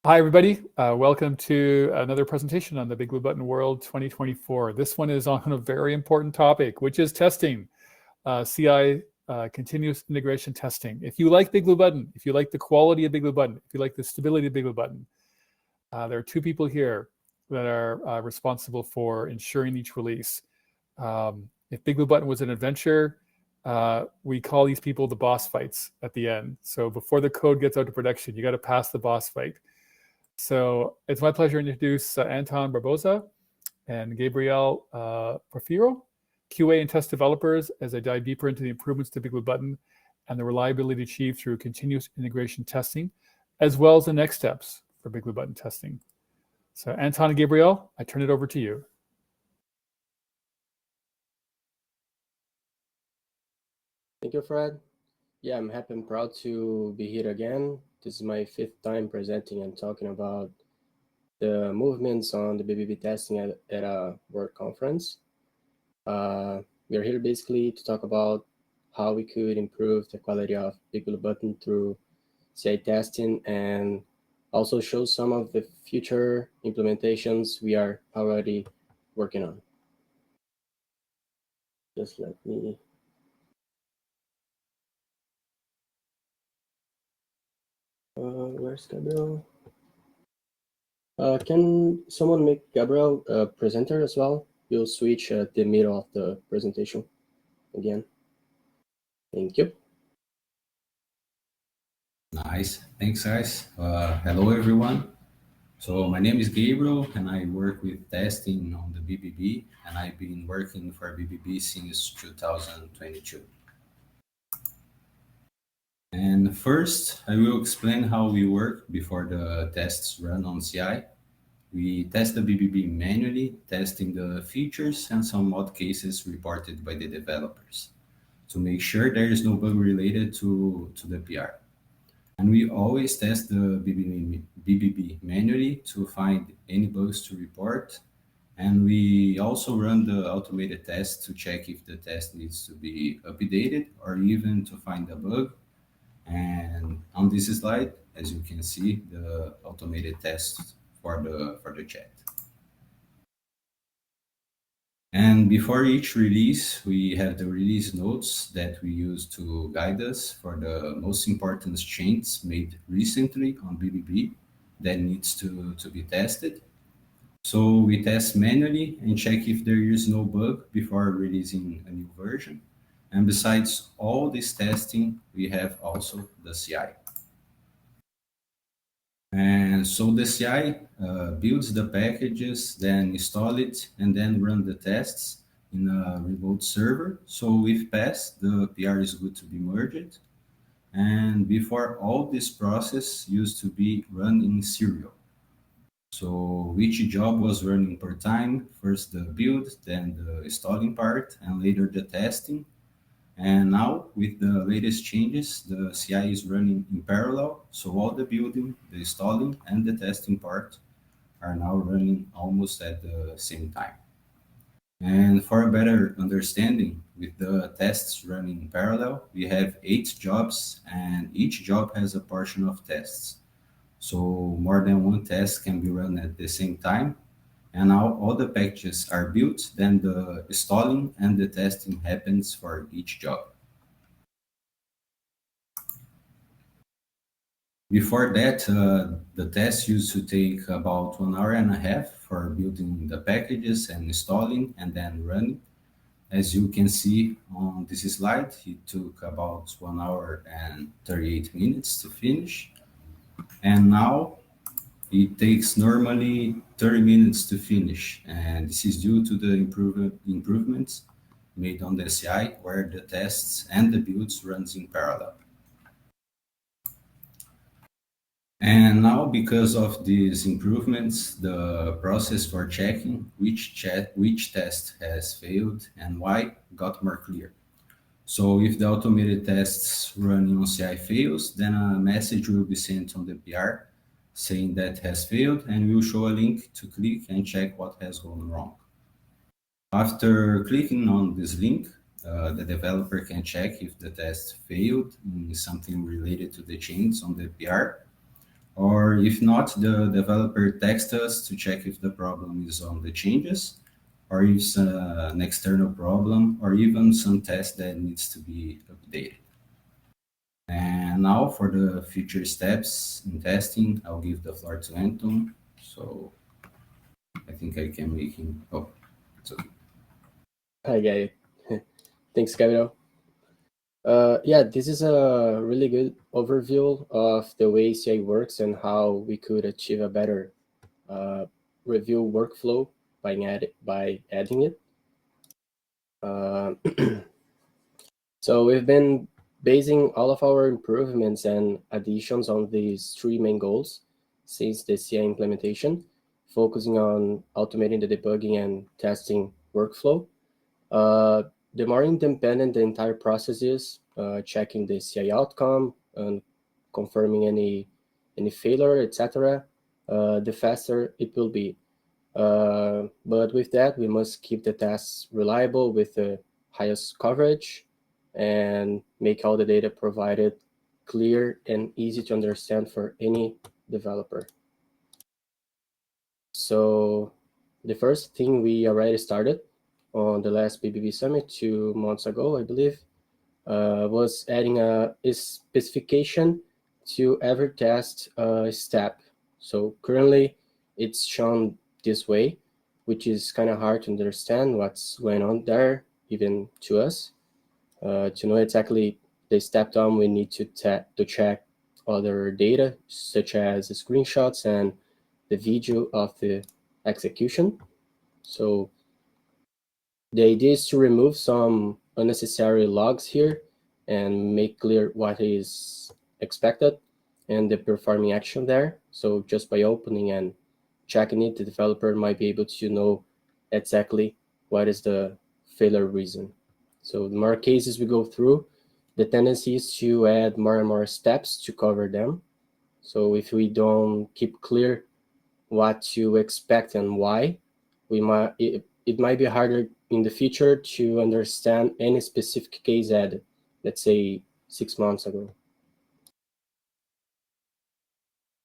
Hi, everybody. Welcome to another presentation on the Big Blue Button World 2024. This one is on a very important topic, which is testing, CI, continuous integration testing. If you like Big Blue Button, if you like the quality of Big Blue Button, if you like the stability of Big Blue Button, there are two people here that are responsible for ensuring each release. If Big Blue Button was an adventure, we call these people the boss fights at the end. So before the code gets out to production, you got to pass the boss fight. So it's my pleasure to introduce Anton Barboza and Gabriel Porfirio, QA and test developers, as I dive deeper into the improvements to BigBlueButton and the reliability achieved through continuous integration testing, as well as the next steps for BigBlueButton testing. So Anton and Gabriel, I turn it over to you. Thank you, Fred. Yeah, I'm happy and proud to be here again. This is my 5th time presenting and talking about the movements on the BBB testing at a work conference. We are here basically to talk about how we could improve the quality of BigBlueButton through CI testing and also show some of the future implementations we are already working on. Just let me... where's Gabriel? Can someone make Gabriel a presenter as well? We'll switch at the middle of the presentation again. Thank you. Nice. Thanks, guys. Hello, everyone. So my name is Gabriel, and I work with testing on the BBB, and I've been working for BBB since 2022. And first, I will explain how we work before the tests run on CI. We test the BBB manually, testing the features and some odd cases reported by the developers to make sure there is no bug related to the PR. And we always test the BBB manually to find any bugs to report. And we also run the automated test to check if the test needs to be updated or even to find a bug. And on this slide, as you can see, the automated test for the chat. And before each release, we have the release notes that we use to guide us for the most important changes made recently on BBB that needs to be tested. So we test manually and check if there is no bug before releasing a new version. And besides all this testing, we have also the CI. And so the CI builds the packages, then install it, and then run the tests in a remote server. So if passed, the PR is good to be merged. And before, all this process used to be run in serial. So each job was running per time, first the build, then the installing part, and later the testing. And now, with the latest changes, the CI is running in parallel, so all the building, the installing, and the testing part are now running almost at the same time. And for a better understanding, with the tests running in parallel, we have 8 jobs, and each job has a portion of tests. So more than one test can be run at the same time. And now all the packages are built, then the installing and the testing happens for each job. Before that, the test used to take about 1.5 hours for building the packages and installing and then running. As you can see on this slide, it took about 1 hour and 38 minutes to finish. And now it takes normally 30 minutes to finish, and this is due to the improvements made on the CI, where the tests and the builds runs in parallel. And now, because of these improvements, the process for checking which test has failed and why got more clear. So if the automated tests running on CI fails, then a message will be sent on the PR saying that has failed, and we'll show a link to click and check what has gone wrong. After clicking on this link, the developer can check if the test failed in something related to the change on the PR, Or if not, the developer texts us to check if the problem is on the changes, or if it's an external problem, or even some test that needs to be updated. And now for the future steps in testing, I'll give the floor to Anton. So I think I can make him. Oh, it's okay. Hi, guys. Thanks, Gabriel. Yeah, this is a really good overview of the way CI works and how we could achieve a better review workflow by adding it. So we've been basing all of our improvements and additions on these three main goals since the CI implementation, focusing on automating the debugging and testing workflow. The more independent the entire process is, checking the CI outcome and confirming any failure, etc., the faster it will be. But with that, we must keep the tests reliable with the highest coverage and make all the data provided clear and easy to understand for any developer. So the first thing we already started on the last BBB Summit 2 months ago, I believe, was adding a specification to every test step. So currently it's shown this way, which is kind of hard to understand what's going on there, even to us. To know exactly the step down, we need to check other data, such as the screenshots and the video of the execution. So the idea is to remove some unnecessary logs here and make clear what is expected and the performing action there. So just by opening and checking it, the developer might be able to know exactly what is the failure reason. So the more cases we go through, the tendency is to add more and more steps to cover them. So if we don't keep clear what to expect and why, it might be harder in the future to understand any specific case added, let's say 6 months ago.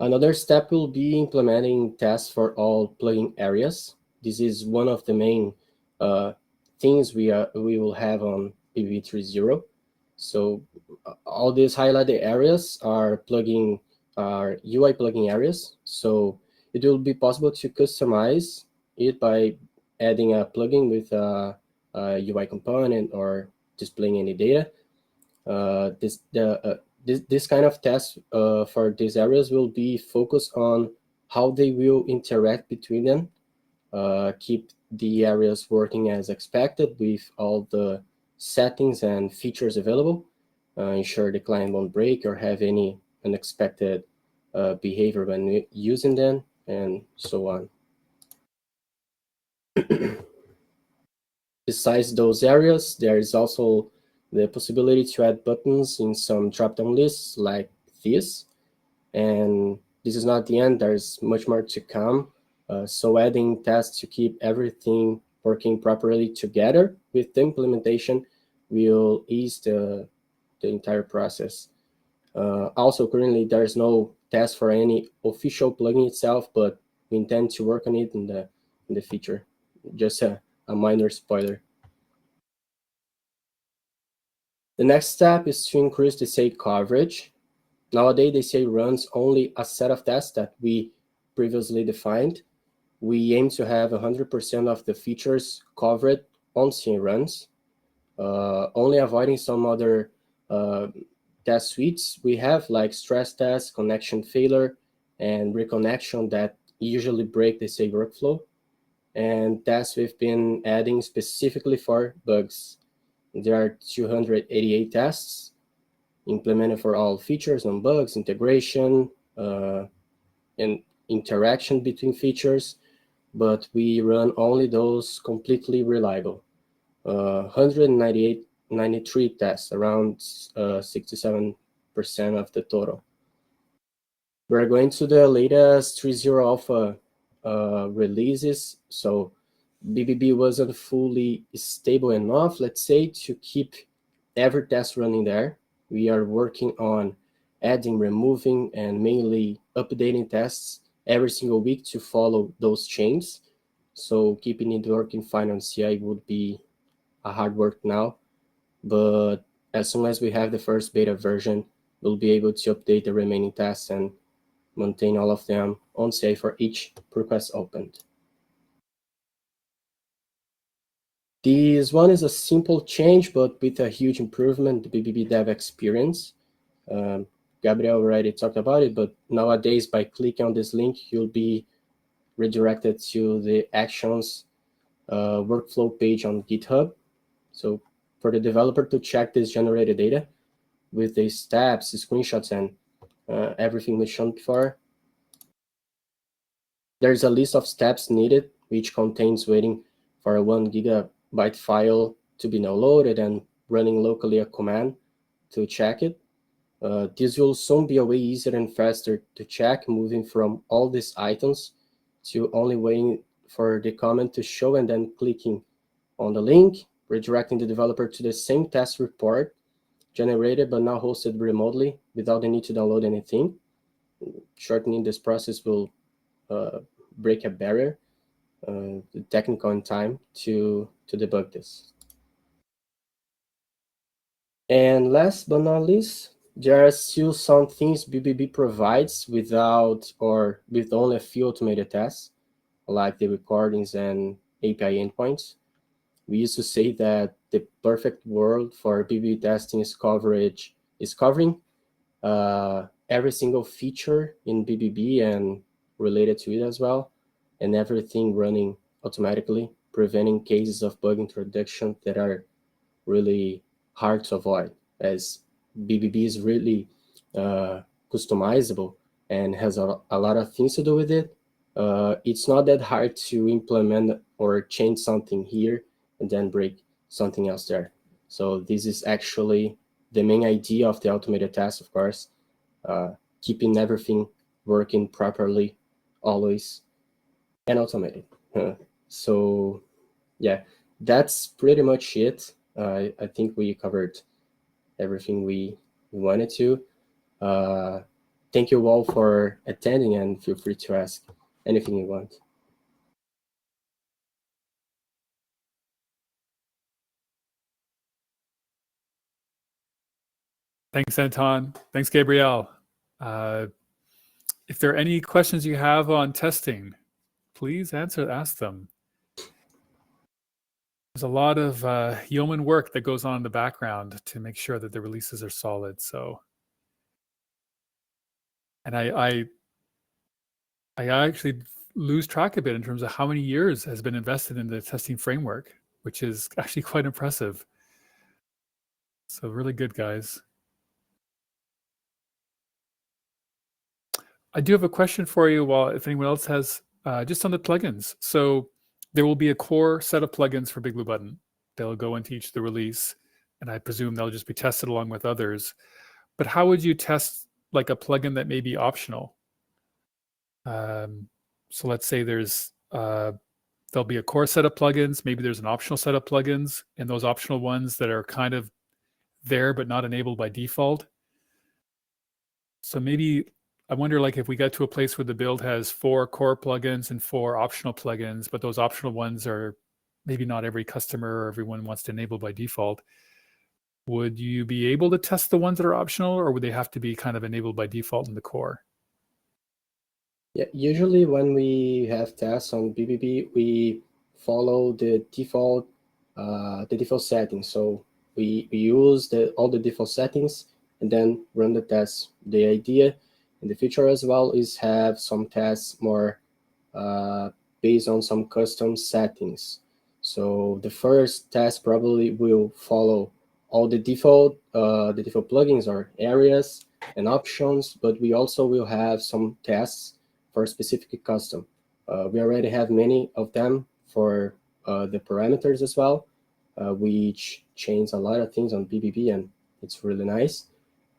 Another step will be implementing tests for all plugin areas. This is one of the main things we will have on BBB 3.0. So all these highlighted areas are UI plugin areas. So it will be possible to customize it by adding a plugin with a UI component or displaying any data. This kind of test for these areas will be focused on how they will interact between them, keep the areas working as expected with all the settings and features available, ensure the client won't break or have any unexpected behavior when using them, and so on. Besides those areas, there is also the possibility to add buttons in some drop-down lists like this. And this is not the end, there's much more to come. So adding tests to keep everything working properly together with the implementation will ease the entire process. Also, currently, there's no test for any official plugin itself, but we intend to work on it in the future. Just a minor spoiler. The next step is to increase the CI coverage. Nowadays, the CI runs only a set of tests that we previously defined. We aim to have 100% of the features covered on CI runs, only avoiding some other test suites we have, like stress test, connection failure, and reconnection that usually break the CI workflow, and tests we've been adding specifically for bugs. There are 288 tests implemented for all features on bugs, integration, and interaction between features, but we run only those completely reliable. 193 tests, around 67% of the total. We're going to the latest 3.0 alpha releases, so BBB wasn't fully stable enough, let's say, to keep every test running there. We are working on adding, removing, and mainly updating tests every single week to follow those chains. So keeping it working fine on CI would be a hard work now, but as soon as we have the first beta version, we'll be able to update the remaining tests and maintain all of them on CI for each request opened. This one is a simple change, but with a huge improvement, the BBB dev experience. Gabriel already talked about it, but nowadays by clicking on this link, you'll be redirected to the actions workflow page on GitHub. So for the developer to check this generated data with the steps, screenshots, and everything we shown before, there's a list of steps needed, which contains waiting for a 1 gigabyte file to be downloaded and running locally a command to check it. This will soon be a way easier and faster to check, moving from all these items to only waiting for the comment to show and then clicking on the link, redirecting the developer to the same test report generated but now hosted remotely without the need to download anything. Shortening this process will break a barrier, the technical and time to debug this. And last but not least, there are still some things BBB provides without or with only a few automated tests, like the recordings and API endpoints. We used to say that the perfect world for BBB testing is covering every single feature in BBB and related to it as well, and everything running automatically, preventing cases of bug introduction that are really hard to avoid, as BBB is really customizable and has a lot of things to do with it. It's not that hard to implement or change something here and then break something else there. So this is actually the main idea of the automated test, of course, keeping everything working properly, always, and automated. So yeah, that's pretty much it. I think we covered everything we wanted to. Thank you all for attending, and feel free to ask anything you want. Thanks, Anton. Thanks, Gabriel. If there are any questions you have on testing, please ask them. There's a lot of yeoman work that goes on in the background to make sure that the releases are solid. So, and I actually lose track a bit in terms of how many years has been invested in the testing framework, which is actually quite impressive. So really good, guys. I do have a question for you, if anyone else has, just on the plugins. So there will be a core set of plugins for BigBlueButton. They'll go into each of the release, and I presume they'll just be tested along with others. But how would you test like a plugin that may be optional? So let's say there'll be a core set of plugins. Maybe there's an optional set of plugins, and those optional ones that are kind of there but not enabled by default. So maybe I wonder, like, if we get to a place where the build has 4 core plugins and 4 optional plugins, but those optional ones are maybe not every customer or everyone wants to enable by default, would you be able to test the ones that are optional, or would they have to be kind of enabled by default in the core? Yeah, usually when we have tests on BBB, we follow the default settings. So we use all the default settings and then run the tests. The idea in the future as well is have some tests more based on some custom settings. So the first test probably will follow all the default plugins or areas and options, but we also will have some tests for specific custom. We already have many of them for the parameters as well, which change a lot of things on BBB, and it's really nice.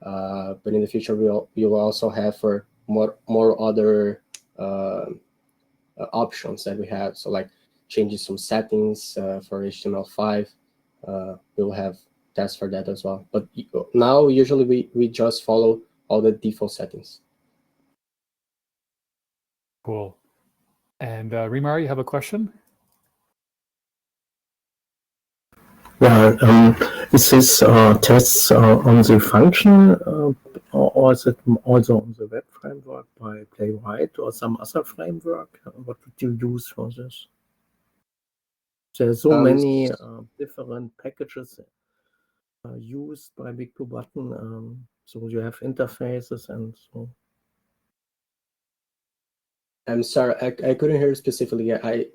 But in the future, we will also have for more other options that we have. So like changing some settings for HTML5, we'll have tests for that as well. But now usually we just follow all the default settings. Cool. And Rimar, you have a question? Yeah, is this tests on the function or is it also on the web framework by Playwright or some other framework? What would you use for this? There are so many different packages used by BigBlueButton, so you have interfaces and so. I'm sorry, I couldn't hear specifically. I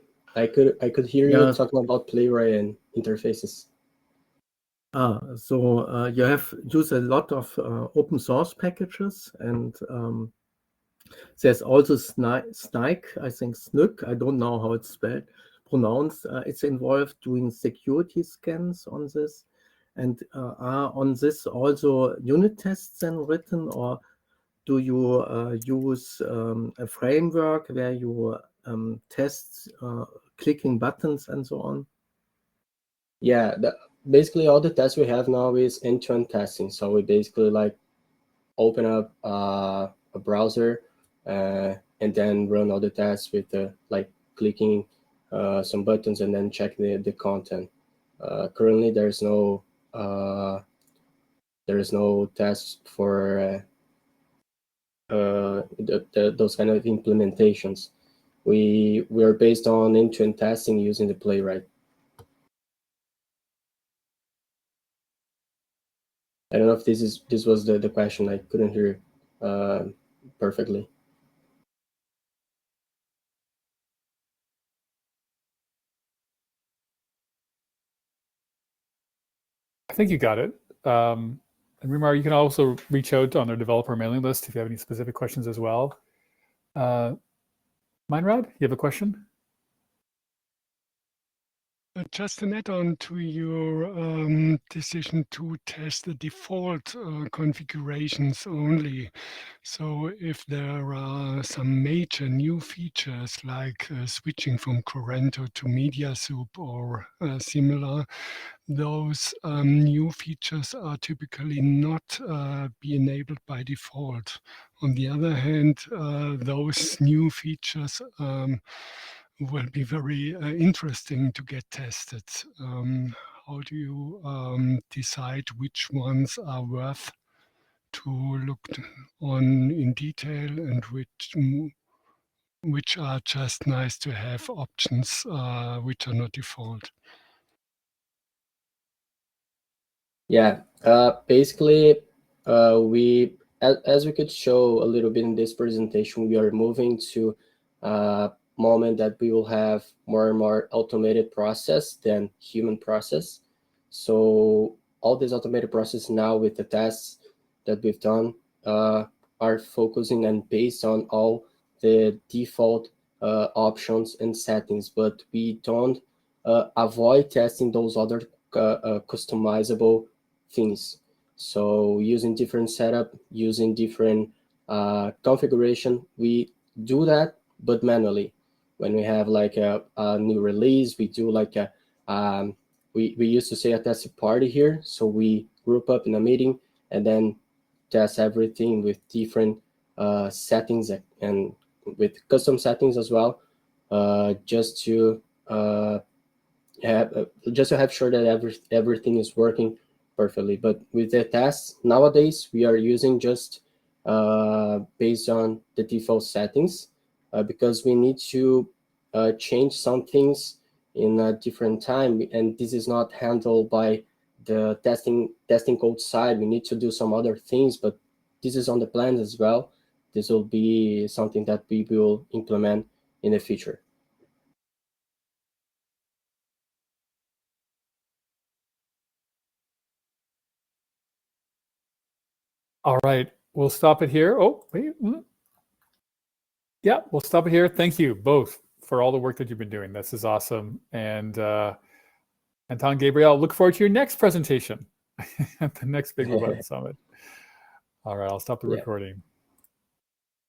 could hear you talking about Playwright and interfaces. So you have used a lot of open source packages, and there's also Snike, I think Snook, I don't know how it's pronounced. It's involved doing security scans on this. And are on this also unit tests then written, or do you use a framework where you test clicking buttons and so on? Yeah, basically all the tests we have now is end-to-end testing. So we basically like open up a browser and then run all the tests with like clicking some buttons and then check the content. Currently, there's no tests for those kind of implementations. We are based on end-to-end testing using the Playwright. I don't know if this was the question. I couldn't hear perfectly. I think you got it. And Rimar, you can also reach out on our developer mailing list if you have any specific questions as well. Meinrad, you have a question? Just an add-on to your decision to test the default configurations only. So if there are some major new features like switching from Corento to MediaSoup or similar, those new features are typically not be enabled by default. On the other hand, those new features will be very interesting to get tested. How do you decide which ones are worth to look on in detail and which are just nice to have options which are not default? Yeah, basically, we as we could show a little bit in this presentation, we are moving to a moment that we will have more and more automated process than human process. So all this automated process now with the tests that we've done are focusing and based on all the default options and settings, but we don't avoid testing those other customizable things. So using different setup, using different configuration, we do that, but manually. When we have like a new release, we do like a, we used to say a test party here. So we group up in a meeting and then test everything with different settings and with custom settings as well, just to have sure that everything is working perfectly. But with the tests nowadays, we are using just based on the default settings because we need to change some things in a different time, and this is not handled by the testing code side. We need to do some other things, but this is on the plans as well. This will be something that we will implement in the future. All right, we'll stop it here. Oh, wait. Yeah, we'll stop it here. Thank you both for all the work that you've been doing. This is awesome. And Anton, Gabriel, look forward to your next presentation at the next BigBlueButton Summit. All right, I'll stop the recording.